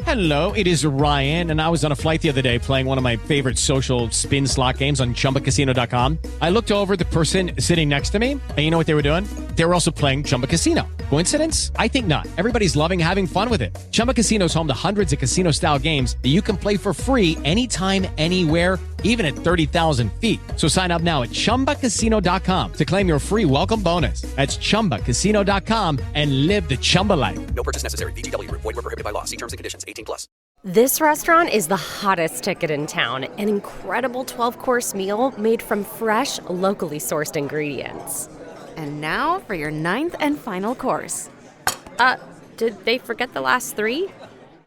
Hello, it is Ryan, and I was on a flight the other day playing one of my favorite social spin slot games on ChumbaCasino.com. I looked over at the person sitting next to me, and you know what they were doing? They were also playing Chumba Casino. Coincidence? I think not. Everybody's loving having fun with it. Chumba Casino is home to hundreds of casino-style games that you can play for free anytime, anywhere, even at 30,000 feet. So sign up now at ChumbaCasino.com to claim your free welcome bonus. That's ChumbaCasino.com and live the Chumba life. No purchase necessary. VGW. Void where prohibited by law. See terms and conditions. 18+. This restaurant is the hottest ticket in town. An incredible 12-course meal made from fresh, locally sourced ingredients. And now for your 9th and final course. Did they forget the last 3?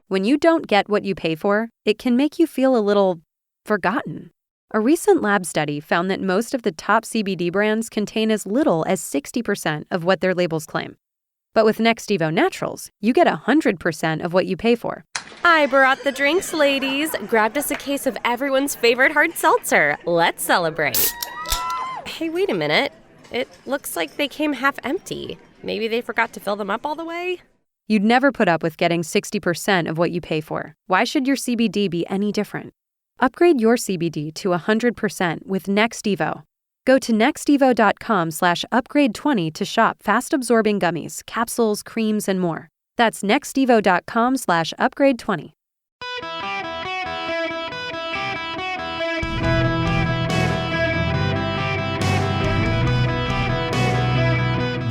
When you don't get what you pay for, it can make you feel a little forgotten. A recent lab study found that most of the top CBD brands contain as little as 60% of what their labels claim. But with Next Evo Naturals, you get 100% of what you pay for. I brought the drinks, ladies. Grabbed us a case of everyone's favorite hard seltzer. Let's celebrate. Hey, wait a minute. It looks like they came half empty. Maybe they forgot to fill them up all the way? You'd never put up with getting 60% of what you pay for. Why should your CBD be any different? Upgrade your CBD to 100% with Next Evo. Go to nextevo.com/upgrade20 to shop fast-absorbing gummies, capsules, creams, and more. That's nextevo.com/upgrade20.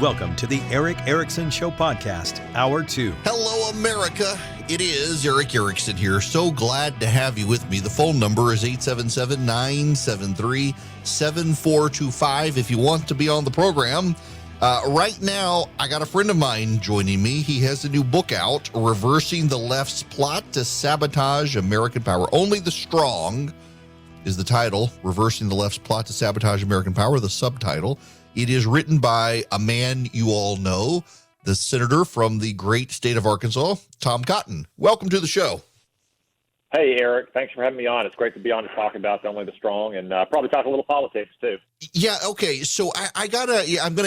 Welcome to the Eric Erickson Show Podcast, Hour 2. Hello, America. It is Eric Erickson here. So glad to have you with me. The phone number is 877-973-7425 if you want to be on the program. Right now, I got a friend of mine joining me. He has a new book out, Reversing the Left's Plot to Sabotage American Power. Only the Strong is the title, Reversing the Left's Plot to Sabotage American Power, the subtitle. It is written by a man you all know, the senator from the great state of Arkansas, Tom Cotton. Welcome to the show. Hey, Eric. Thanks for having me on. It's great to be on to talk about Only the Strong and probably talk a little politics, too. Yeah, okay. So I'm going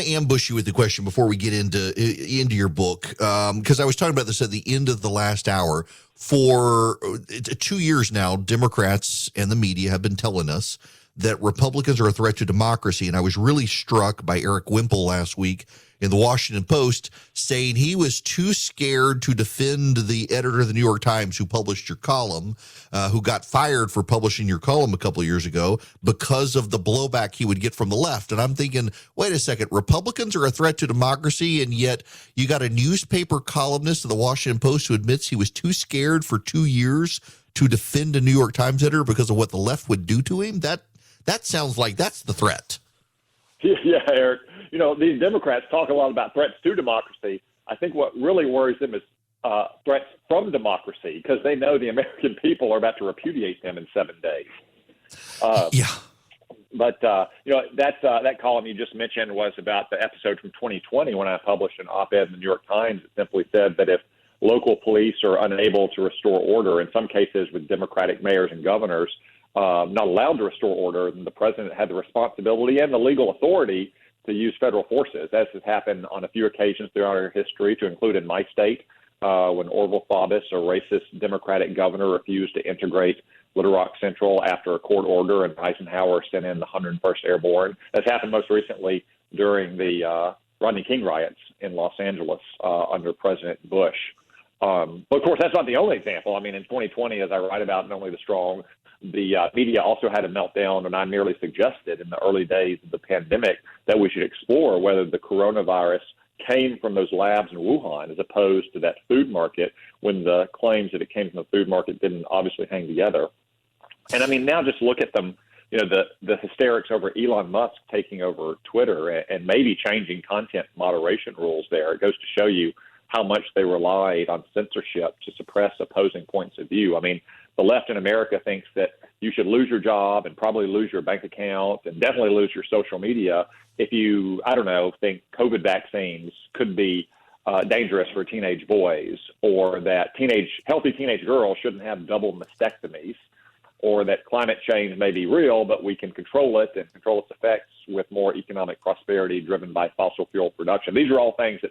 to ambush you with the question before we get into your book, because I was talking about this at the end of the last hour. For 2 years now, Democrats and the media have been telling us that Republicans are a threat to democracy. And I was really struck by Eric Wimple last week in the Washington Post saying he was too scared to defend the editor of the New York Times who published your column, who got fired for publishing your column a couple of years ago because of the blowback he would get from the left. And I'm thinking, wait a second, Republicans are a threat to democracy, and yet you got a newspaper columnist of the Washington Post who admits he was too scared for 2 years to defend a New York Times editor because of what the left would do to him? That sounds like that's the threat. Yeah, Eric. You know, these Democrats talk a lot about threats to democracy. I think what really worries them is threats from democracy, because they know the American people are about to repudiate them in 7 days. Yeah. But, that column you just mentioned was about the episode from 2020 when I published an op-ed in the New York Times that simply said that if local police are unable to restore order, in some cases with Democratic mayors and governors, not allowed to restore order, then the president had the responsibility and the legal authority to use federal forces, as has happened on a few occasions throughout our history, to include in my state, when Orville Faubus, a racist Democratic governor, refused to integrate Little Rock Central after a court order, and Eisenhower sent in the 101st Airborne. That's happened most recently during the Rodney King riots in Los Angeles under President Bush. But, of course, that's not the only example. I mean, in 2020, as I write about in Only the Strong, the media also had a meltdown, and I merely suggested in the early days of the pandemic that we should explore whether the coronavirus came from those labs in Wuhan as opposed to that food market, when the claims that it came from the food market didn't obviously hang together. And, I mean, now just look at them, you know, the hysterics over Elon Musk taking over Twitter and maybe changing content moderation rules there. It goes to show you how much they relied on censorship to suppress opposing points of view. I mean, the left in America thinks that you should lose your job and probably lose your bank account and definitely lose your social media if you, think COVID vaccines could be dangerous for teenage boys, or that healthy teenage girls shouldn't have double mastectomies, or that climate change may be real, but we can control it and control its effects with more economic prosperity driven by fossil fuel production. These are all things that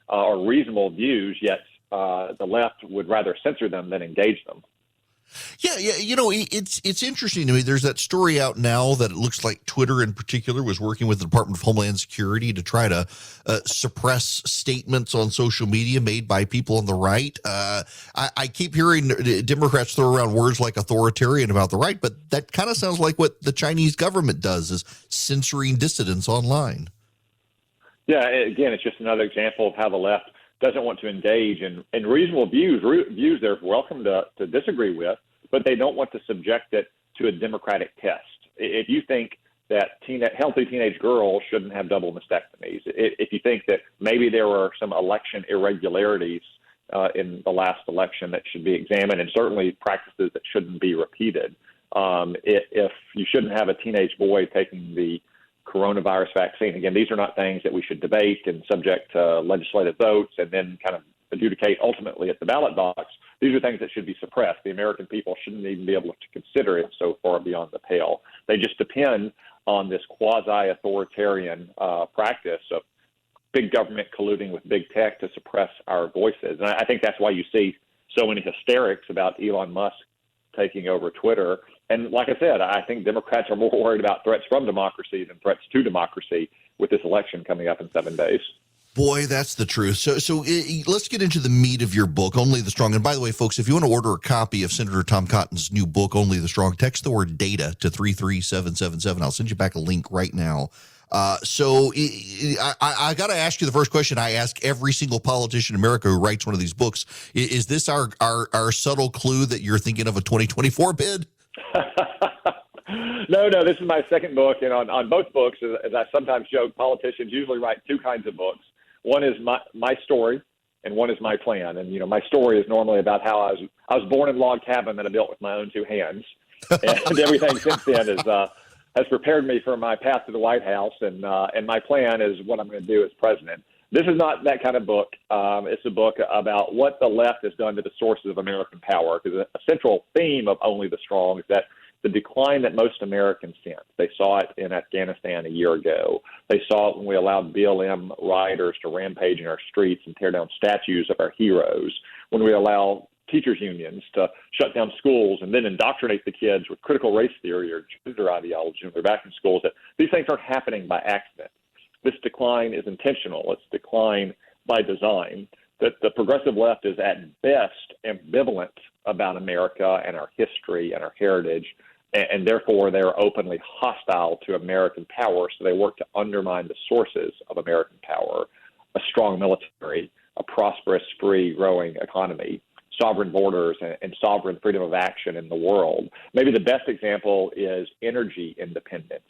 are reasonable views, yet the left would rather censor them than engage them. Yeah, it's interesting to me. There's that story out now that it looks like Twitter in particular was working with the Department of Homeland Security to try to suppress statements on social media made by people on the right. I keep hearing Democrats throw around words like authoritarian about the right, but that kind of sounds like what the Chinese government does, is censoring dissidents online. Yeah, again, it's just another example of how the left doesn't want to engage in reasonable views they're welcome to disagree with, but they don't want to subject it to a democratic test. If you think that healthy teenage girls shouldn't have double mastectomies, if you think that maybe there were some election irregularities in the last election that should be examined, and certainly practices that shouldn't be repeated, if you shouldn't have a teenage boy taking the coronavirus vaccine. Again, these are not things that we should debate and subject to legislative votes and then kind of adjudicate ultimately at the ballot box. These are things that should be suppressed. The American people shouldn't even be able to consider it so far beyond the pale. They just depend on this quasi-authoritarian practice of big government colluding with big tech to suppress our voices. And I think that's why you see so many hysterics about Elon Musk taking over Twitter. And like I said, I think Democrats are more worried about threats from democracy than threats to democracy with this election coming up in 7 days. Boy, that's the truth. So let's get into the meat of your book, Only the Strong. And by the way, folks, if you want to order a copy of Senator Tom Cotton's new book, Only the Strong, text the word DATA to 33777. I'll send you back a link right now. So I got to ask you the first question I ask every single politician in America who writes one of these books. Is this our subtle clue that you're thinking of a 2024 bid? No, this is my second book, and on both books, as I sometimes joke, politicians usually write two kinds of books. One is my story, and one is my plan. And my story is normally about how I was born in a log cabin that I built with my own two hands, and everything since then has prepared me for my path to the White House. And my plan is what I'm going to do as president. This is not that kind of book. It's a book about what the left has done to the sources of American power, because a central theme of Only the Strong is that the decline that most Americans sense. They saw it in Afghanistan a year ago. They saw it when we allowed BLM rioters to rampage in our streets and tear down statues of our heroes, when we allow teachers unions to shut down schools and then indoctrinate the kids with critical race theory or gender ideology when they're back in schools. That these things aren't happening by accident. This decline is intentional. It's decline by design. That the progressive left is at best ambivalent about America and our history and our heritage, and therefore they're openly hostile to American power, so they work to undermine the sources of American power: a strong military, a prosperous, free, growing economy, sovereign borders, and sovereign freedom of action in the world. Maybe the best example is energy independence.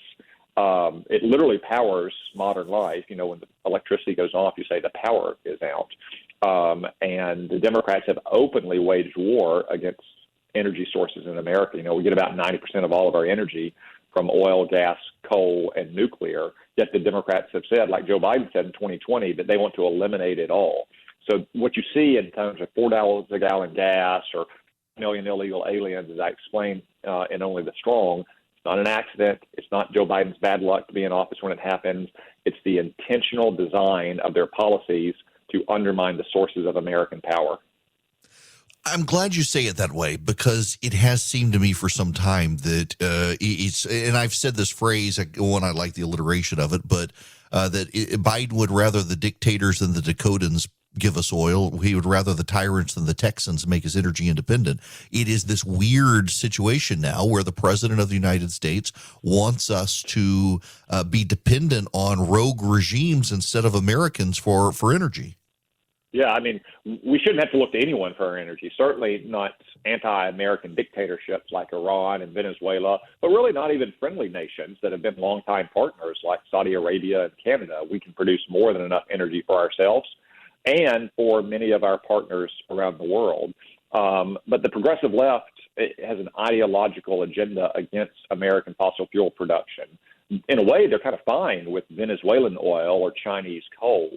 It literally powers modern life. When the electricity goes off, you say the power is out. And the Democrats have openly waged war against energy sources in America. We get about 90% of all of our energy from oil, gas, coal, and nuclear. Yet the Democrats have said, like Joe Biden said in 2020, that they want to eliminate it all. So what you see in terms of $4 a gallon gas or million illegal aliens, as I explained in Only the Strong, it's not an accident. It's not Joe Biden's bad luck to be in office when it happens. It's the intentional design of their policies to undermine the sources of American power. I'm glad you say it that way, because it has seemed to me for some time that it's, and I've said this phrase, one, I like the alliteration of it, but that Biden would rather the dictators than the Dakotans give us oil. He would rather the tyrants than the Texans make us energy independent. It is this weird situation now where the president of the United States wants us to be dependent on rogue regimes instead of Americans for energy. Yeah, we shouldn't have to look to anyone for our energy. Certainly not anti-American dictatorships like Iran and Venezuela, but really not even friendly nations that have been longtime partners like Saudi Arabia and Canada. We can produce more than enough energy for ourselves and for many of our partners around the world. But the progressive left has an ideological agenda against American fossil fuel production. In a way, they're kind of fine with Venezuelan oil or Chinese coal.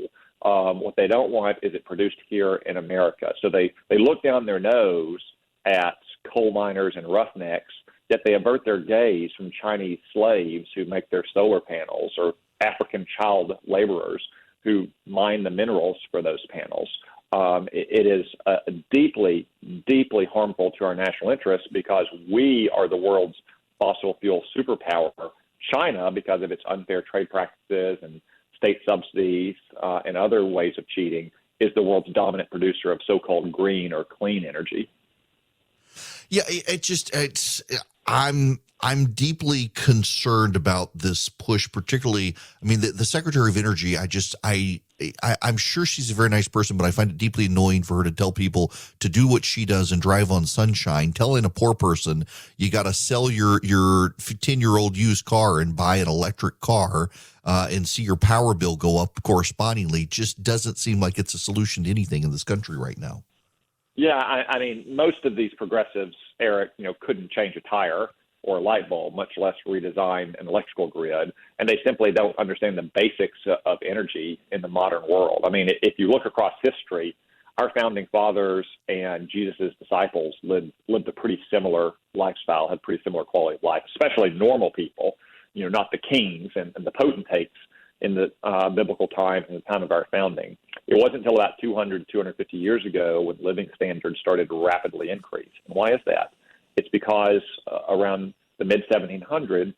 What they don't want is it produced here in America. So they look down their nose at coal miners and roughnecks, yet they avert their gaze from Chinese slaves who make their solar panels or African child laborers who mine the minerals for those panels. it is deeply, deeply harmful to our national interests because we are the world's fossil fuel superpower. China, because of its unfair trade practices and state subsidies and other ways of cheating, is the world's dominant producer of so-called green or clean energy. Yeah, I'm deeply concerned about this push, particularly. I mean, the Secretary of Energy. I'm sure she's a very nice person, but I find it deeply annoying for her to tell people to do what she does and drive on sunshine. Telling a poor person you got to sell your 10-year-old used car and buy an electric car and see your power bill go up correspondingly just doesn't seem like it's a solution to anything in this country right now. Yeah, I mean, most of these progressives, Eric, couldn't change a tire or a light bulb, much less redesign an electrical grid, and they simply don't understand the basics of energy in the modern world. I mean, if you look across history, our founding fathers and Jesus' disciples lived a pretty similar lifestyle, had pretty similar quality of life, especially normal people, not the kings and the potentates in the biblical times and the time of our founding. It wasn't until about 250 years ago when living standards started to rapidly increase. And why is that? It's because around the mid-1700s,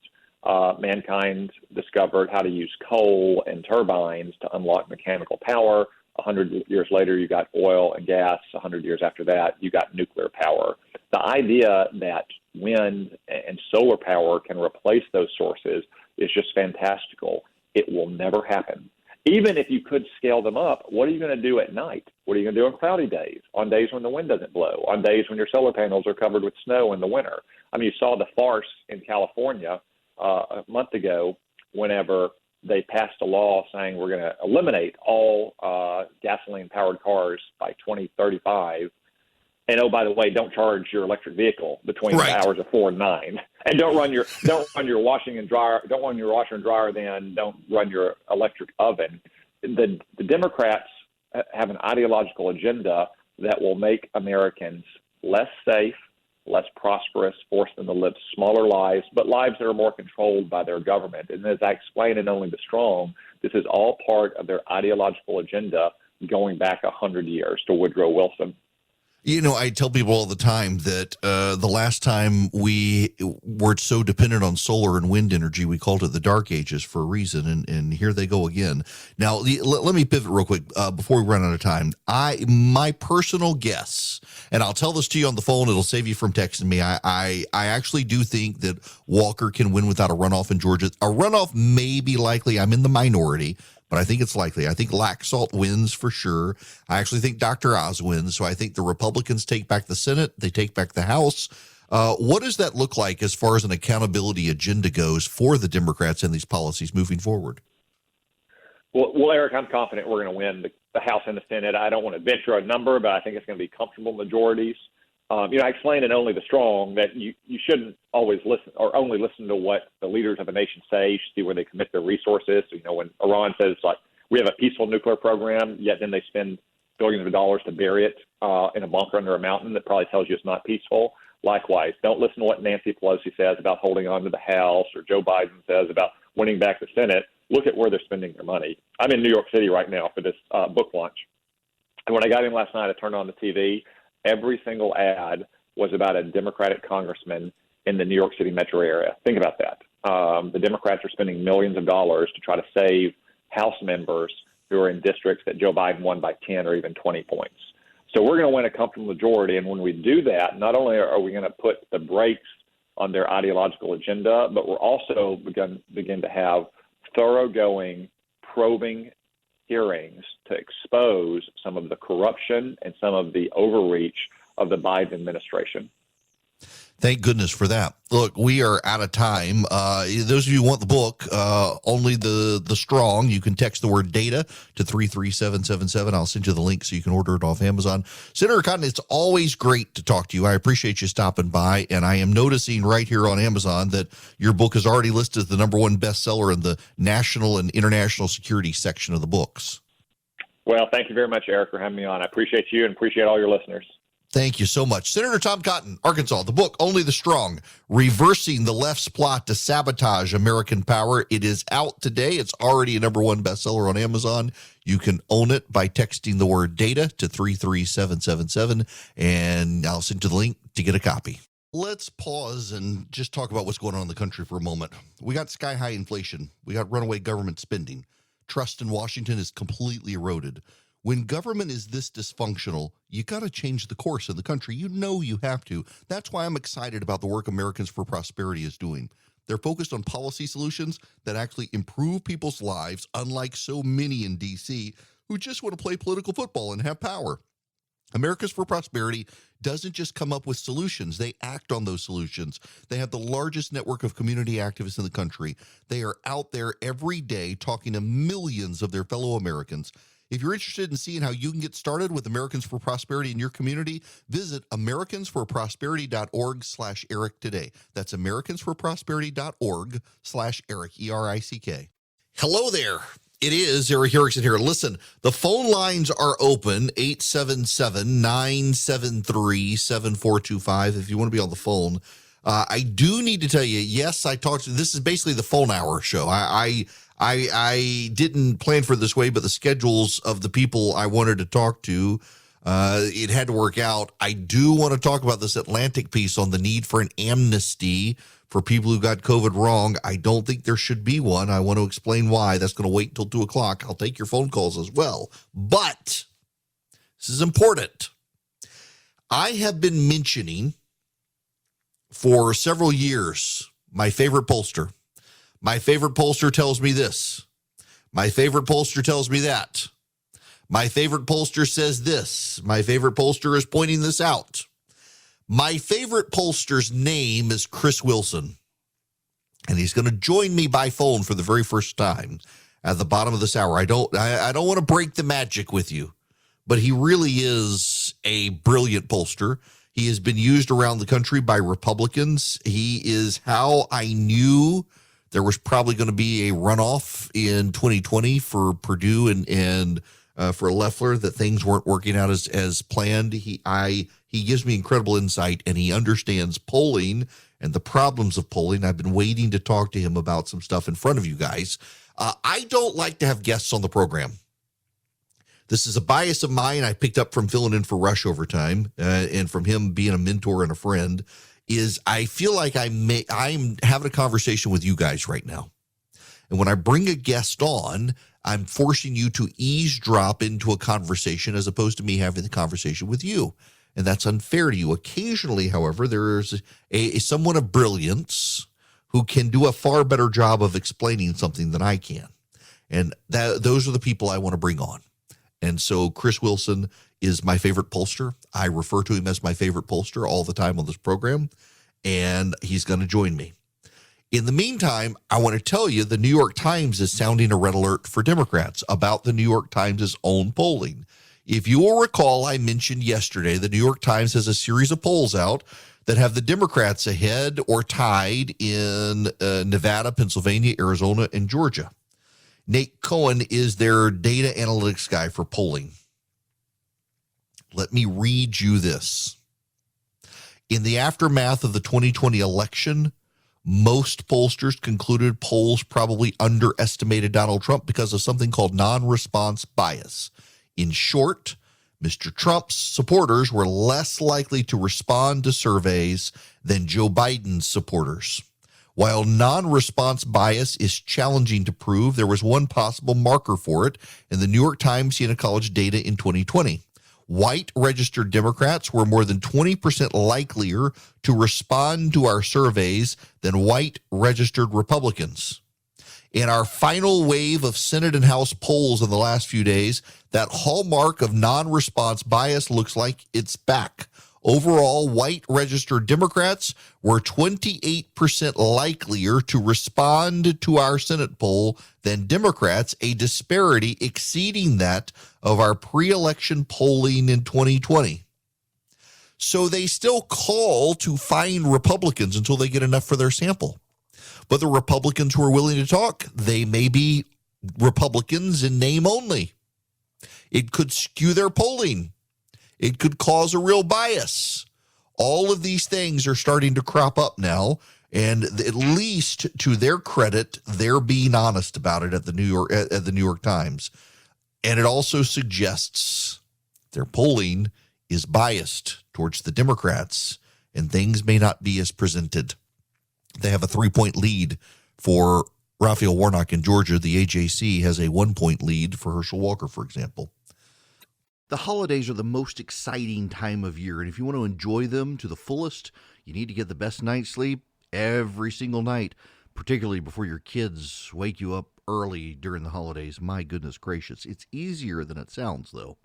mankind discovered how to use coal and turbines to unlock mechanical power. 100 years later, you got oil and gas. 100 years after that, you got nuclear power. The idea that wind and solar power can replace those sources is just fantastical. It will never happen. Even if you could scale them up, what are you going to do at night? What are you going to do on cloudy days, on days when the wind doesn't blow, on days when your solar panels are covered with snow in the winter? I mean, you saw the farce in California a month ago whenever they passed a law saying we're going to eliminate all gasoline-powered cars by 2035. And oh, by the way, don't charge your electric vehicle between the hours of 4 and 9, and don't run your washing and dryer. Don't run your washer and dryer. Then don't run your electric oven. The Democrats have an ideological agenda that will make Americans less safe, less prosperous, force them to live smaller lives, but lives that are more controlled by their government. And as I explained in Only the Strong, this is all part of their ideological agenda going back 100 years to Woodrow Wilson. I tell people all the time that the last time we were so dependent on solar and wind energy, we called it the Dark Ages for a reason, and here they go again. Now, let me pivot real quick before we run out of time. My personal guess, and I'll tell this to you on the phone, it'll save you from texting me, I actually do think that Walker can win without a runoff in Georgia. A runoff may be likely. I'm in the minority, but I think it's likely. I think Laxalt wins for sure. I actually think Dr. Oz wins. So I think the Republicans take back the Senate. They take back the House. What does that look like as far as an accountability agenda goes for the Democrats and these policies moving forward? Well, Eric, I'm confident we're going to win the House and the Senate. I don't want to venture a number, but I think it's going to be comfortable majorities. I explained in Only the Strong that you shouldn't always listen or only listen to what the leaders of a nation say. You should see where they commit their resources. So, when Iran says, like, we have a peaceful nuclear program, yet then they spend billions of dollars to bury it in a bunker under a mountain, that probably tells you it's not peaceful. Likewise, don't listen to what Nancy Pelosi says about holding on to the House or Joe Biden says about winning back the Senate. Look at where they're spending their money. I'm in New York City right now for this book launch. And when I got in last night, I turned on the TV. Every single ad was about a Democratic congressman in the New York City metro area. Think about that. The Democrats are spending millions of dollars to try to save House members who are in districts that Joe Biden won by 10 or even 20 points. So we're going to win a comfortable majority. And when we do that, not only are we going to put the brakes on their ideological agenda, but we're also begin to have thoroughgoing, probing hearings to expose some of the corruption and some of the overreach of the Biden administration. Thank goodness for that. Look, we are out of time. Those of you who want the book, Only the Strong, you can text the word data to 33777. I'll send you the link so you can order it off Amazon. Senator Cotton, it's always great to talk to you. I appreciate you stopping by, and I am noticing right here on Amazon that your book is already listed as the #1 bestseller in the national and international security section of the books. Well, thank you very much, Eric, for having me on. I appreciate you and appreciate all your listeners. Thank you so much. Senator Tom Cotton, Arkansas, the book, Only the Strong, Reversing the Left's Plot to Sabotage American Power. It is out today. It's already a #1 bestseller on Amazon. You can own it by texting the word data to 33777, and I'll send you the link to get a copy. Let's pause and just talk about what's going on in the country for a moment. We got sky-high inflation. We got runaway government spending. Trust in Washington is completely eroded. When government is this dysfunctional, you got to change the course of the country. You know you have to. That's why I'm excited about the work Americans for Prosperity is doing. They're focused on policy solutions that actually improve people's lives, unlike so many in D.C. who just want to play political football and have power. Americans for Prosperity doesn't just come up with solutions. They act on those solutions. They have the largest network of community activists in the country. They are out there every day talking to millions of their fellow Americans. If you're interested in seeing how you can get started with Americans for Prosperity in your community, visit americansforprosperity.org/Eric today. That's americansforprosperity.org/Eric, E-R-I-C-K. Hello there. It is Eric Erickson here. Listen, the phone lines are open, 877-973-7425 if you want to be on the phone. I do need to tell you, yes, this is basically the phone hour show. I didn't plan for this way, but the schedules of the people I wanted to talk to, it had to work out. I do want to talk about this Atlantic piece on the need for an amnesty for people who got COVID wrong. I don't think there should be one. I want to explain why. That's going to wait until 2 o'clock. I'll take your phone calls as well. But this is important. I have been mentioning for several years my favorite pollster. My favorite pollster tells me this. My favorite pollster tells me that. My favorite pollster says this. My favorite pollster is pointing this out. My favorite pollster's name is Chris Wilson, and he's going to join me by phone for the very first time at the bottom of this hour. I don't want to break the magic with you, but he really is a brilliant pollster. He has been used around the country by Republicans. He is how I knew there was probably going to be a runoff in 2020 for Purdue and for Loeffler, that things weren't working out as planned. He gives me incredible insight, and he understands polling and the problems of polling. I've been waiting to talk to him about some stuff in front of you guys. I don't like to have guests on the program. This is a bias of mine I picked up from filling in for Rush over time, and from him being a mentor and a friend, is I feel like I'm having a conversation with you guys right now. And when I bring a guest on, I'm forcing you to eavesdrop into a conversation as opposed to me having the conversation with you. And that's unfair to you. Occasionally, however, there's someone of brilliance who can do a far better job of explaining something than I can. And those are the people I want to bring on. And so Chris Wilson is my favorite pollster. I refer to him as my favorite pollster all the time on this program, and he's going to join me. In the meantime, I want to tell you the New York Times is sounding a red alert for Democrats about the New York Times' own polling. If you will recall, I mentioned yesterday the New York Times has a series of polls out that have the Democrats ahead or tied in Nevada, Pennsylvania, Arizona, and Georgia. Nate Cohen is their data analytics guy for polling. Let me read you this. In the aftermath of the 2020 election, most pollsters concluded polls probably underestimated Donald Trump because of something called non-response bias. In short, Mr. Trump's supporters were less likely to respond to surveys than Joe Biden's supporters. While non-response bias is challenging to prove, there was one possible marker for it in the New York Times Siena College data in 2020. White registered Democrats were more than 20% likelier to respond to our surveys than white registered Republicans. In our final wave of Senate and House polls in the last few days, that hallmark of non-response bias looks like it's back. Overall, white registered Democrats were 28% likelier to respond to our Senate poll than Democrats, a disparity exceeding that of our pre-election polling in 2020. So they still call to fine Republicans until they get enough for their sample. But the Republicans who are willing to talk, they may be Republicans in name only. It could skew their polling. It could cause a real bias. All of these things are starting to crop up now, and at least to their credit, they're being honest about it at the New York Times. And it also suggests their polling is biased towards the Democrats, and things may not be as presented. They have a 3-point lead for Raphael Warnock in Georgia. The AJC has a 1-point lead for Herschel Walker, for example. The holidays are the most exciting time of year, and if you want to enjoy them to the fullest, you need to get the best night's sleep every single night, particularly before your kids wake you up early during the holidays. My goodness gracious. It's easier than it sounds, though.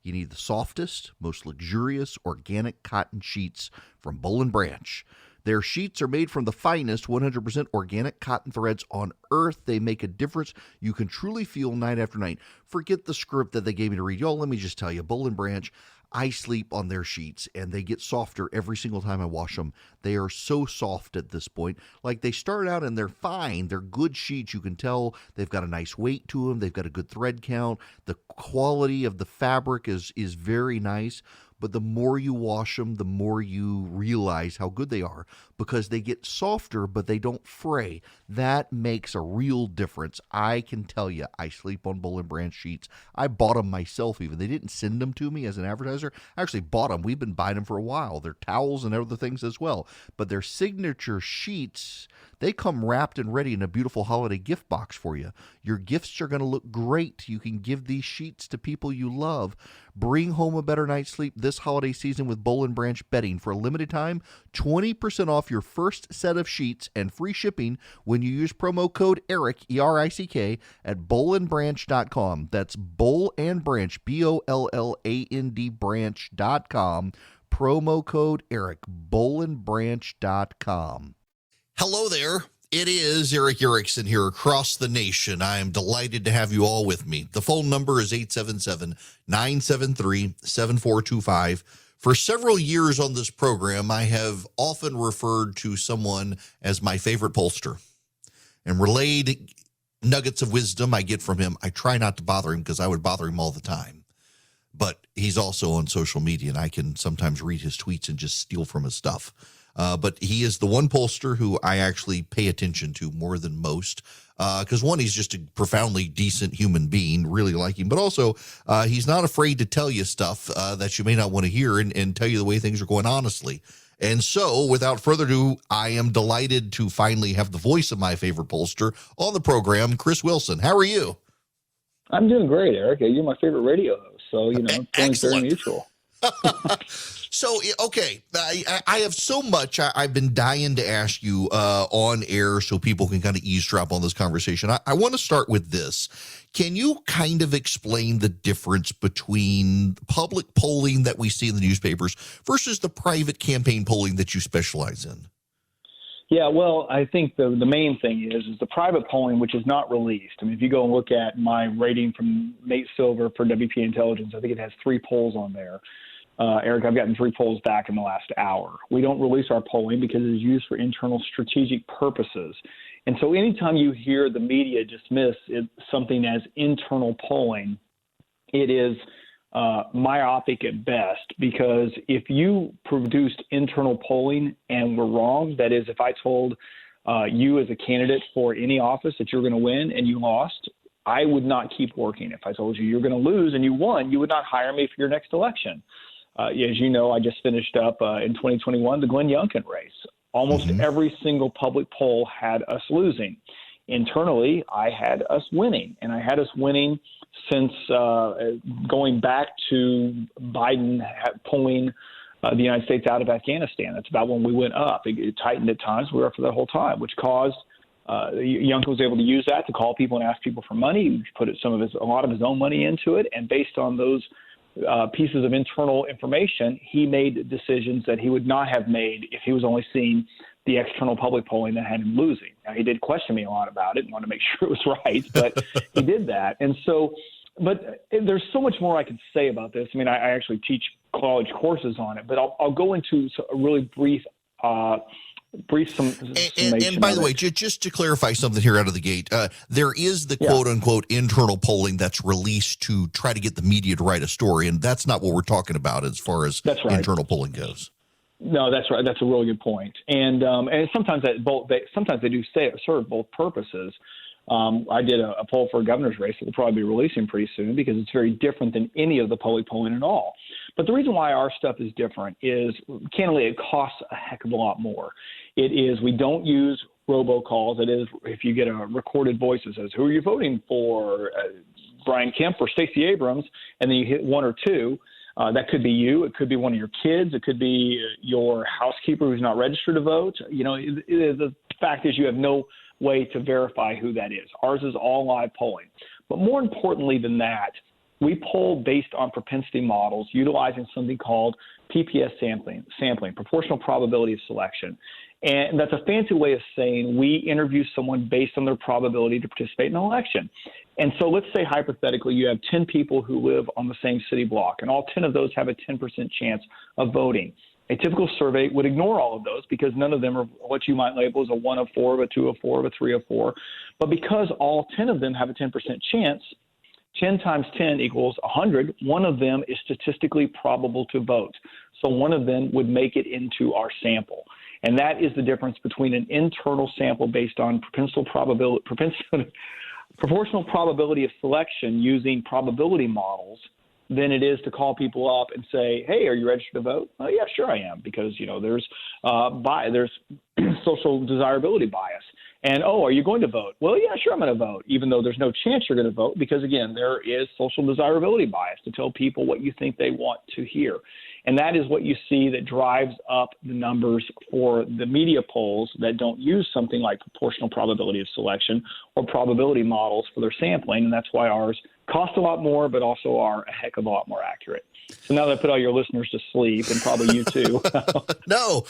You need the softest, most luxurious organic cotton sheets from Boll & Branch. Their sheets are made from the finest 100% organic cotton threads on earth. They make a difference you can truly feel night after night. Forget the script that they gave me to read. Y'all, let me just tell you, Boll & Branch, I sleep on their sheets, and they get softer every single time I wash them. They are so soft at this point. Like, they start out and they're fine. They're good sheets. You can tell they've got a nice weight to them. They've got a good thread count. The quality of the fabric is very nice. But the more you wash them, the more you realize how good they are, because they get softer, but they don't fray. That makes a real difference. I can tell you, I sleep on Boll & Branch sheets. I bought them myself even. They didn't send them to me as an advertiser. I actually bought them. We've been buying them for a while. They're towels and other things as well. But their signature sheets, they come wrapped and ready in a beautiful holiday gift box for you. Your gifts are going to look great. You can give these sheets to people you love. Bring home a better night's sleep this holiday season with Boll & Branch bedding. For a limited time, 20% off your first set of sheets and free shipping when you use promo code ERIC, E-R-I-C-K, at bollandbranch.com. That's Boll & Branch, B-O-L-L-A-N-D branch.com. Promo code ERIC, bollandbranch.com. Hello there. It is Eric Erickson here across the nation. I am delighted to have you all with me. The phone number is 877-973-7425. For several years on this program, I have often referred to someone as my favorite pollster and relayed nuggets of wisdom I get from him. I try not to bother him because I would bother him all the time. But he's also on social media, and I can sometimes read his tweets and just steal from his stuff. But he is the one pollster who I actually pay attention to more than most. Because one, he's just a profoundly decent human being, really like him. But also, he's not afraid to tell you stuff that you may not want to hear and tell you the way things are going honestly. And so, without further ado, I am delighted to finally have the voice of my favorite pollster on the program, Chris Wilson. How are you? I'm doing great, Eric. You're my favorite radio host, so, it's very mutual. So, okay, I have so much I've been dying to ask you on air so people can kind of eavesdrop on this conversation. I want to start with this. Can you kind of explain the difference between public polling that we see in the newspapers versus the private campaign polling that you specialize in? Yeah, well, I think the main thing is the private polling, which is not released. I mean, if you go and look at my rating from Nate Silver for WP Intelligence, I think it has 3 polls on there. Eric, I've gotten 3 polls back in the last hour. We don't release our polling because it is used for internal strategic purposes. And so anytime you hear the media dismiss something as internal polling, it is myopic at best, because if you produced internal polling and were wrong, that is, if I told you as a candidate for any office that you're going to win and you lost, I would not keep working. If I told you you're going to lose and you won, you would not hire me for your next election. As you know, I just finished up in 2021 the Glenn Youngkin race. Almost every single public poll had us losing. Internally, I had us winning, and I had us winning since going back to Biden pulling the United States out of Afghanistan. That's about when we went up. It tightened at times. We were up for that whole time, which caused Youngkin was able to use that to call people and ask people for money. He put a lot of his own money into it, and based on those pieces of internal information, he made decisions that he would not have made if he was only seeing the external public polling that had him losing. Now, he did question me a lot about it and want to make sure it was right, but he did that. And so, but there's so much more I could say about this. I mean, I actually teach college courses on it, but I'll go into a really brief brief And by the way, just to clarify something here out of the gate, there is the quote unquote internal polling that's released to try to get the media to write a story, and that's not what we're talking about as far as internal polling goes. No, that's right. That's a really good point. And sometimes sometimes they do serve both purposes. I did a poll for a governor's race that will probably be releasing pretty soon because it's very different than any of the polling at all. But the reason why our stuff is different is, candidly, it costs a heck of a lot more. It is, we don't use robocalls. It is, if you get a recorded voice that says, who are you voting for, Brian Kemp or Stacey Abrams, and then you hit one or two, that could be you. It could be one of your kids. It could be your housekeeper who's not registered to vote. The fact is you have no way to verify who that is. Ours is all live polling. But more importantly than that, we poll based on propensity models utilizing something called PPS sampling, proportional probability of selection. And that's a fancy way of saying we interview someone based on their probability to participate in an election. And so let's say hypothetically you have 10 people who live on the same city block, and all 10 of those have a 10% chance of voting. A typical survey would ignore all of those because none of them are what you might label as a 1 of 4, a 2 of 4, a 3 of 4. But because all 10 of them have a 10% chance, 10 times 10 equals 100. One of them is statistically probable to vote. So one of them would make it into our sample. And that is the difference between an internal sample based on proportional probability of selection using probability models than it is to call people up and say, hey, are you registered to vote? Oh, yeah, sure I am, because, there's social desirability bias. And, are you going to vote? Well, yeah, sure I'm going to vote, even though there's no chance you're going to vote because, again, there is social desirability bias to tell people what you think they want to hear. And that is what you see that drives up the numbers for the media polls that don't use something like proportional probability of selection or probability models for their sampling. And that's why ours cost a lot more, but also are a heck of a lot more accurate. So now that I put all your listeners to sleep, and probably you too. No,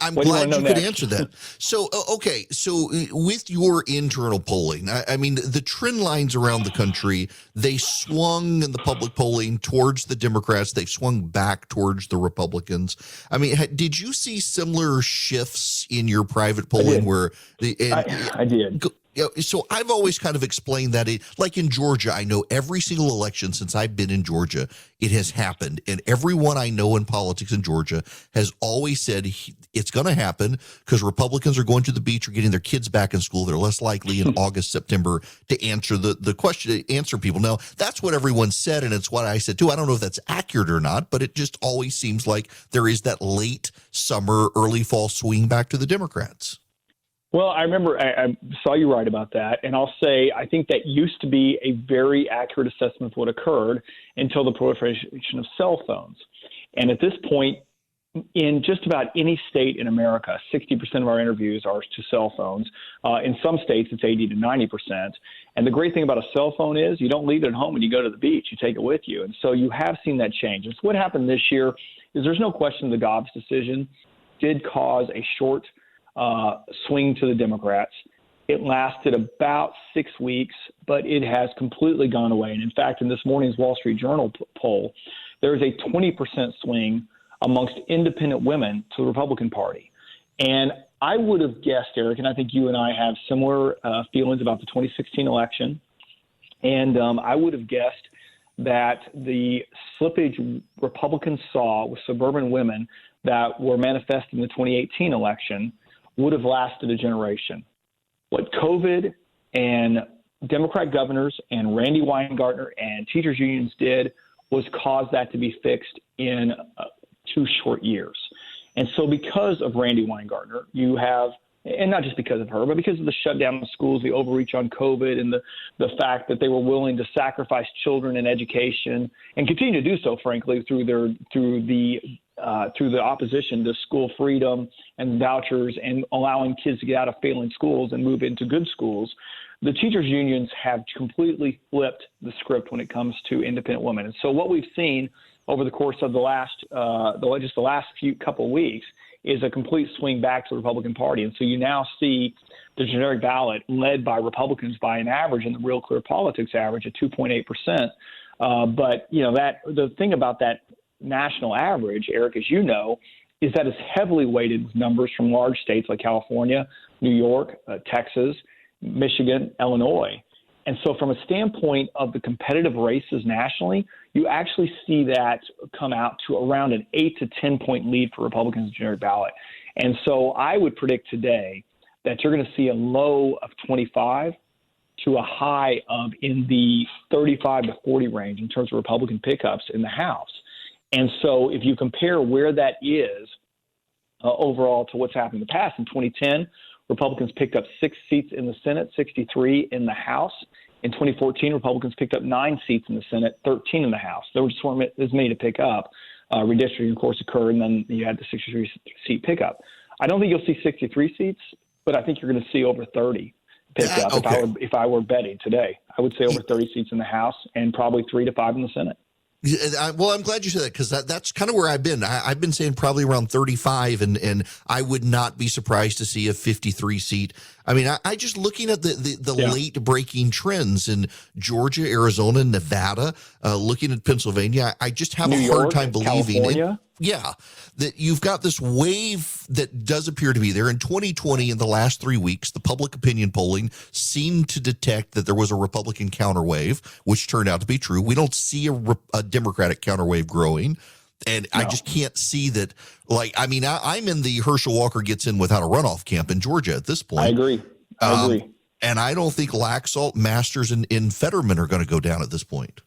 I'm glad you could answer that. So, okay, so with your internal polling, I mean, the trend lines around the country, they swung in the public polling towards the Democrats. They swung back towards the Republicans. I mean, did you see similar shifts in your private polling I did. So I've always kind of explained that, like in Georgia, I know every single election since I've been in Georgia, it has happened. And everyone I know in politics in Georgia has always said it's going to happen because Republicans are going to the beach or getting their kids back in school. They're less likely in August, September to answer the question, to answer people. Now, that's what everyone said, and it's what I said too. I don't know if that's accurate or not, but it just always seems like there is that late summer, early fall swing back to the Democrats. Well, I remember I saw you write about that, and I'll say I think that used to be a very accurate assessment of what occurred until the proliferation of cell phones. And at this point, in just about any state in America, 60% of our interviews are to cell phones. In some states, it's 80 to 90%. And the great thing about a cell phone is you don't leave it at home when you go to the beach. You take it with you. And so you have seen that change. And so what happened this year is there's no question the Dobbs decision did cause a short swing to the Democrats. It lasted about 6 weeks, but it has completely gone away. And in fact, in this morning's Wall Street Journal poll, there is a 20% swing amongst independent women to the Republican Party. And I would have guessed, Eric, and I think you and I have similar feelings about the 2016 election, and I would have guessed that the slippage Republicans saw with suburban women that were manifested in the 2018 election would have lasted a generation. What COVID and Democrat governors and Randy Weingartner and teachers unions did was cause that to be fixed in 2 short years. And so because of Randy Weingartner, you have, and not just because of her, but because of the shutdown of schools, the overreach on COVID, and the fact that they were willing to sacrifice children and education and continue to do so, frankly, through the opposition to school freedom and vouchers and allowing kids to get out of failing schools and move into good schools, the teachers unions have completely flipped the script when it comes to independent women. And so what we've seen over the course of the last few couple of weeks is a complete swing back to the Republican Party. And so you now see the generic ballot led by Republicans by an average in the Real Clear Politics average at 2.8%. But, that the thing about that national average, Eric, as you know, is that it's heavily weighted with numbers from large states like California, New York, Texas, Michigan, Illinois. And so from a standpoint of the competitive races nationally, you actually see that come out to around an 8 to 10 point lead for Republicans in the generic ballot. And so I would predict today that you're going to see a low of 25 to a high of in the 35 to 40 range in terms of Republican pickups in the House. And so if you compare where that is overall to what's happened in the past, in 2010, Republicans picked up 6 seats in the Senate, 63 in the House. In 2014, Republicans picked up 9 seats in the Senate, 13 in the House. There just weren't as many to pick up. Redistricting, of course, occurred, and then you had the 63-seat pickup. I don't think you'll see 63 seats, but I think you're going to see over 30 picked up. Okay. If I were betting today, I would say over 30 seats in the House and probably 3 to 5 in the Senate. Well, I'm glad you said that, because that's kind of where I've been. I've been saying probably around 35, and I would not be surprised to see a 53 seat. I mean, I just looking at the late breaking trends in Georgia, Arizona, Nevada, looking at Pennsylvania, I just have a hard time believing that you've got this wave that does appear to be there. In 2020, in the last 3 weeks, the public opinion polling seemed to detect that there was a Republican counterwave, which turned out to be true. We don't see a Democratic counterwave growing. And I just can't see that. Like, I mean, I'm in the Herschel Walker gets in without a runoff camp in Georgia at this point. I agree. And I don't think Laxalt, Masters, and Fetterman are going to go down at this point.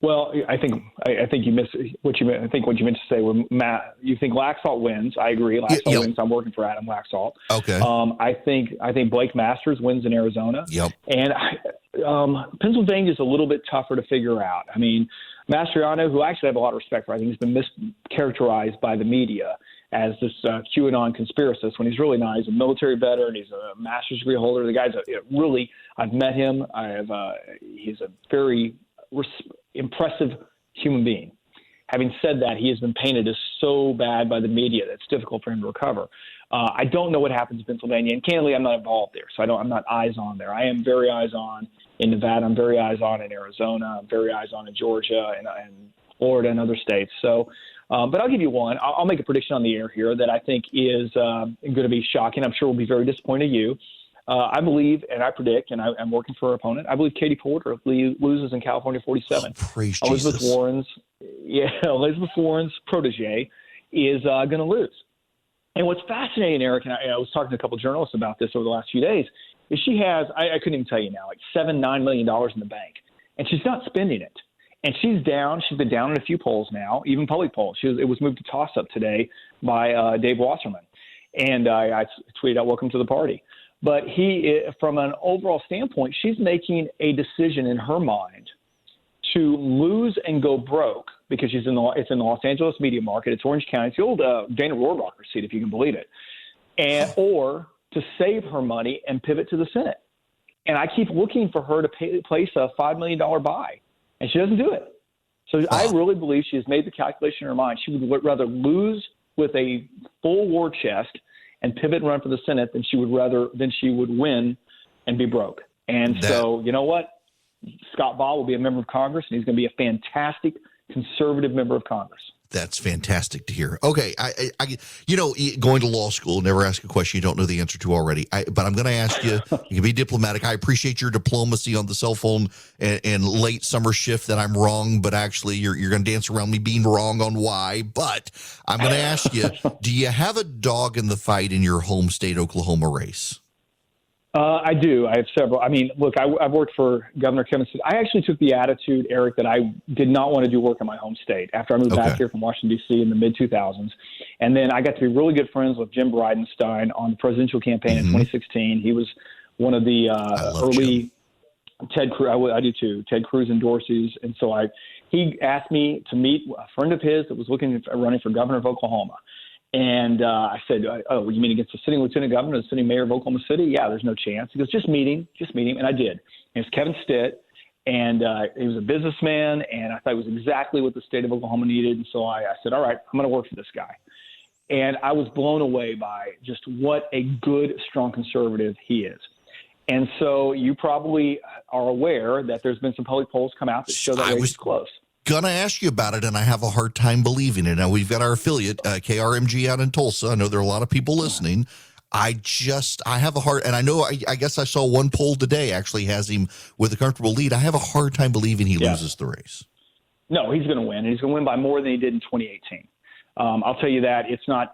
Well, I think you missed what you meant. I think what you meant to say was you think Laxalt wins. I agree. Laxalt wins. I'm working for Adam Laxalt. Okay. I think Blake Masters wins in Arizona. Yep. And Pennsylvania is a little bit tougher to figure out. I mean, Mastriano, who I actually have a lot of respect for, I think he's been mischaracterized by the media as this QAnon conspiracist when he's really not. He's a military veteran. He's a master's degree holder. The guy's really, I've met him. He's a very impressive human being. Having said that, he has been painted as so bad by the media that it's difficult for him to recover. I don't know what happens in Pennsylvania, and candidly, I'm not involved there, so I'm not eyes on there. I am very eyes on in Nevada. I'm very eyes on in Arizona. I'm very eyes on in Georgia and Florida and other states. So, but I'll give you one. I'll make a prediction on the air here that I think is going to be shocking. I'm sure will be very disappointing to you. I believe, and I predict, and I'm working for her opponent, I believe Katie Porter loses in California 47. Praise Elizabeth Jesus. Elizabeth Warren's protege is going to lose. And what's fascinating, Eric, and I was talking to a couple of journalists about this over the last few days, is she has, I couldn't even tell you now, like $9 million in the bank. And she's not spending it. And she's down. She's been down in a few polls now, even public polls. It was moved to toss-up today by Dave Wasserman. And I tweeted out, welcome to the party. But from an overall standpoint, she's making a decision in her mind to lose and go broke because it's in the Los Angeles media market. It's Orange County. It's the old Dana Rohrabacher seat, if you can believe it. Or to save her money and pivot to the Senate. And I keep looking for her to place a $5 million buy, and she doesn't do it. So I really believe she has made the calculation in her mind. She would rather lose with a full war chest and pivot and run for the Senate than she would win and be broke. And so, you know what? Scott Baugh will be a member of Congress, and he's going to be a fantastic conservative member of Congress. That's fantastic to hear. Okay, I going to law school, never ask a question you don't know the answer to already. But I'm going to ask you. You can be diplomatic. I appreciate your diplomacy on the cell phone and late summer shift that I'm wrong, but actually you're going to dance around me being wrong on why. But I'm going to ask you: do you have a dog in the fight in your home state, Oklahoma race? I do. I have several. I mean, look, I've worked for Governor Kevin Stitt. I actually took the attitude, Eric, that I did not want to do work in my home state after I moved back here from Washington, D.C. in the mid-2000s. And then I got to be really good friends with Jim Bridenstine on the presidential campaign in 2016. He was one of the early Ted Cruz. I do too. Ted Cruz endorsees. And so he asked me to meet a friend of his that was running for governor of Oklahoma. And I said, oh, you mean against the sitting lieutenant governor, the sitting mayor of Oklahoma City? Yeah, there's no chance. He goes, just meet him. And I did. And it's Kevin Stitt. And he was a businessman. And I thought it was exactly what the state of Oklahoma needed. And so I said, all right, I'm going to work for this guy. And I was blown away by just what a good, strong conservative he is. And so you probably are aware that there's been some public polls come out that show that race is close. gonna ask you about it, and I have a hard time believing it. Now, we've got our affiliate, KRMG out in Tulsa. I know there are a lot of people listening. I have a hard, and I know, I guess I saw one poll today actually has him with a comfortable lead. I have a hard time believing he loses the race. No, he's going to win. And he's going to win by more than he did in 2018. I'll tell you that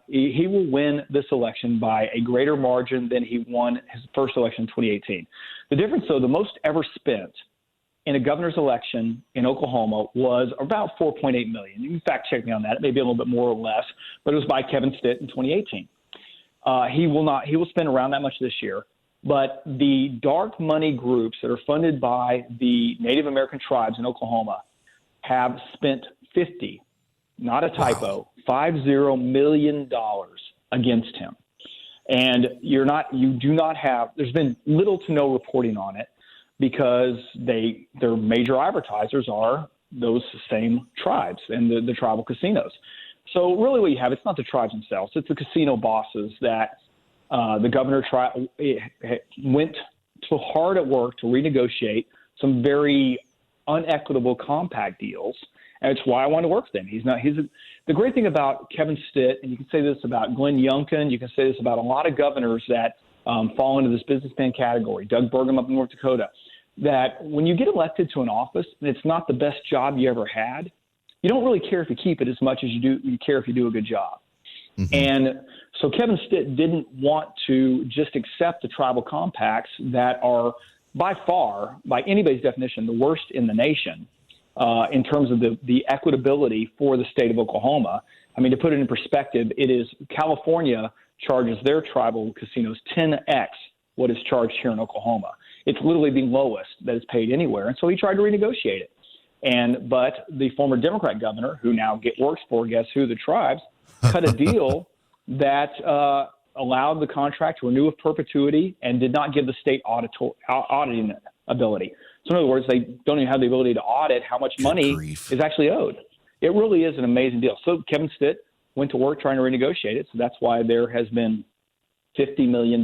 he will win this election by a greater margin than he won his first election in 2018. The difference, though, the most ever spent in a governor's election in Oklahoma was about $4.8 million. You can fact check me on that. It may be a little bit more or less, but it was by Kevin Stitt in 2018. He will spend around that much this year. But the dark money groups that are funded by the Native American tribes in Oklahoma have spent not a typo, $50 million against him. And there's been little to no reporting on it because their major advertisers are those same tribes and the tribal casinos. So really what you have, it's not the tribes themselves, it's the casino bosses that the governor went so hard at work to renegotiate some very unequitable compact deals. And it's why I want to work with him. The great thing about Kevin Stitt, and you can say this about Glenn Youngkin, you can say this about a lot of governors that fall into this businessman category, Doug Burgum up in North Dakota, that when you get elected to an office and it's not the best job you ever had, you don't really care if you keep it as much as you care if you do a good job. Mm-hmm. And so Kevin Stitt didn't want to just accept the tribal compacts that are by far, by anybody's definition, the worst in the nation. In terms of the equitability for the state of Oklahoma. I mean, to put it in perspective, California charges their tribal casinos 10x what is charged here in Oklahoma. It's literally the lowest that is paid anywhere. And so he tried to renegotiate it. But the former Democrat governor, who now works for, guess who, the tribes, cut a deal that allowed the contract to renew with perpetuity and did not give the state auditing ability. So in other words, they don't even have the ability to audit how much money is actually owed. It really is an amazing deal. So Kevin Stitt went to work trying to renegotiate it. So that's why there has been $50 million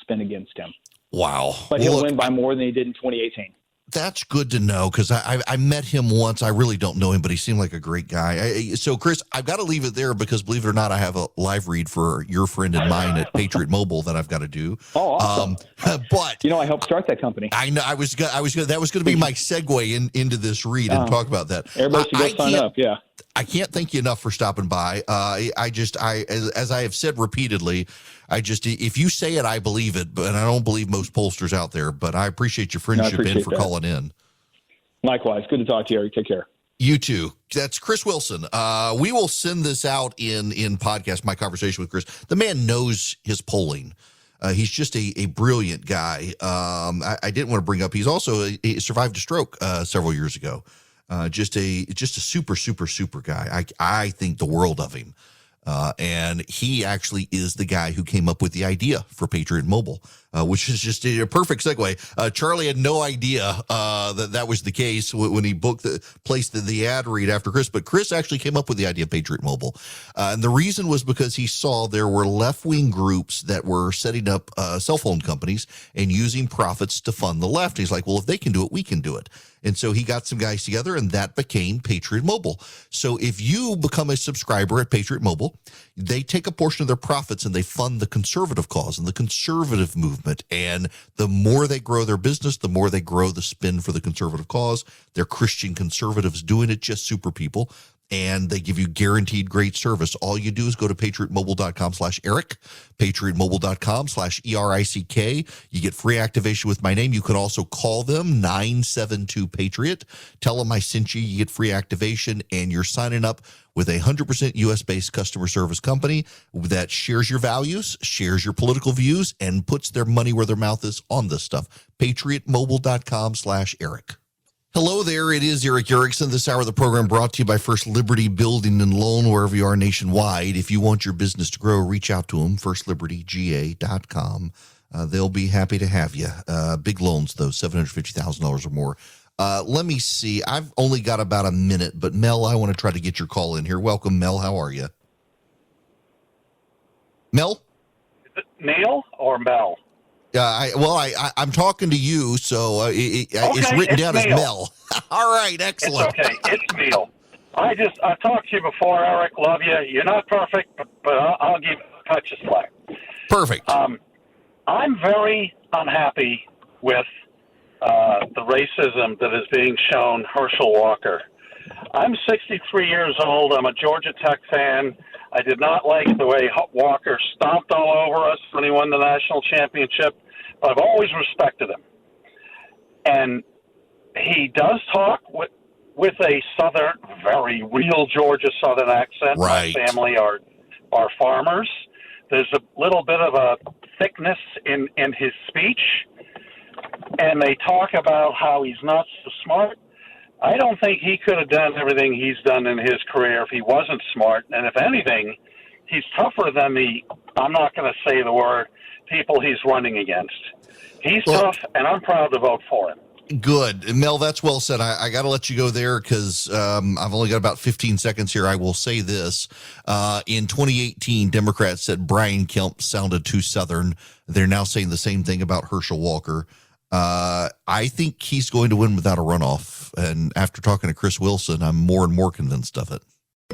spent against him. Wow. But he'll win by more than he did in 2018. That's good to know because I met him once. I really don't know him, but he seemed like a great guy. So, Chris, I've got to leave it there because, believe it or not, I have a live read for your friend and mine at Patriot Mobile that I've got to do. Oh, awesome! But I helped start that company. I know. That was going to be my segue into this read and talk about that. Everybody should go sign up. Yeah. I can't thank you enough for stopping by. As I have said repeatedly, if you say it, I believe it, but I don't believe most pollsters out there, but I appreciate your friendship and for calling in. Likewise. Good to talk to you, Eric. Take care. You too. That's Chris Wilson. We will send this out in podcast, my conversation with Chris. The man knows his polling. He's just a brilliant guy. I didn't want to bring up, he's also he survived a stroke several years ago. Just a super, super, super guy. I think the world of him. And he actually is the guy who came up with the idea for Patriot Mobile, which is just a perfect segue. Charlie had no idea that was the case when he placed the ad read after Chris, but Chris actually came up with the idea of Patriot Mobile. And the reason was because he saw there were left-wing groups that were setting up cell phone companies and using profits to fund the left. He's like, well, if they can do it, we can do it. And so he got some guys together, and that became Patriot Mobile. So if you become a subscriber at Patriot Mobile, they take a portion of their profits and they fund the conservative cause and the conservative movement. And the more they grow their business, the more they grow the spin for the conservative cause. They're Christian conservatives doing it, just super people. And they give you guaranteed great service. All you do is go to patriotmobile.com/Eric, patriotmobile.com/ERICK. You get free activation with my name. You could also call them 972-PATRIOT. Tell them I sent you. You get free activation, and you're signing up with a 100% U.S.-based customer service company that shares your values, shares your political views, and puts their money where their mouth is on this stuff. patriotmobile.com/Eric. Hello there, it is Eric Erickson. This hour of the program brought to you by First Liberty Building and Loan, wherever you are nationwide. If you want your business to grow, reach out to them, firstlibertyga.com. They'll be happy to have you. Big loans, though, $750,000 or more. Let me see. I've only got about a minute, but Mel, I want to try to get your call in here. Welcome, Mel. How are you? Mel? Is it Neil or Mel? I'm talking to you, so it's written down as Mel. All right, excellent. It's okay. It's Neil. I've talked to you before, Eric. Love you. You're not perfect, but I'll give a touch of slack. Perfect. I'm very unhappy with the racism that is being shown Herschel Walker. I'm 63 years old. I'm a Georgia Tech fan. I did not like the way Walker stomped all over us when he won the national championship, but I've always respected him. And he does talk with a southern, very real Georgia southern accent. Right. My family are farmers. There's a little bit of a thickness in his speech, and they talk about how he's not so smart. I don't think he could have done everything he's done in his career if he wasn't smart. And if anything, he's tougher than I'm not going to say the word, people he's running against. He's tough, and I'm proud to vote for him. Good. Mel, that's well said. I got to let you go there because I've only got about 15 seconds here. I will say this. In 2018, Democrats said Brian Kemp sounded too Southern. They're now saying the same thing about Herschel Walker. I think he's going to win without a runoff. And after talking to Chris Wilson, I'm more and more convinced of it.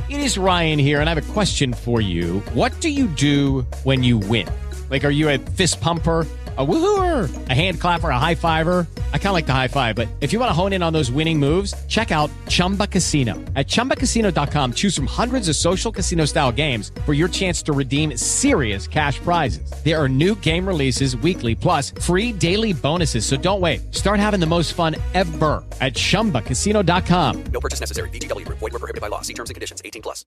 It is Ryan here, and I have a question for you. What do you do when you win? Like, are you a fist pumper, a woohooer, a hand clapper, a high fiver? I kind of like the high five, but if you want to hone in on those winning moves, check out Chumba Casino. At ChumbaCasino.com, choose from hundreds of social casino-style games for your chance to redeem serious cash prizes. There are new game releases weekly, plus free daily bonuses. So don't wait. Start having the most fun ever at ChumbaCasino.com. No purchase necessary. VGW Group. Void where prohibited by law. See terms and conditions. 18+.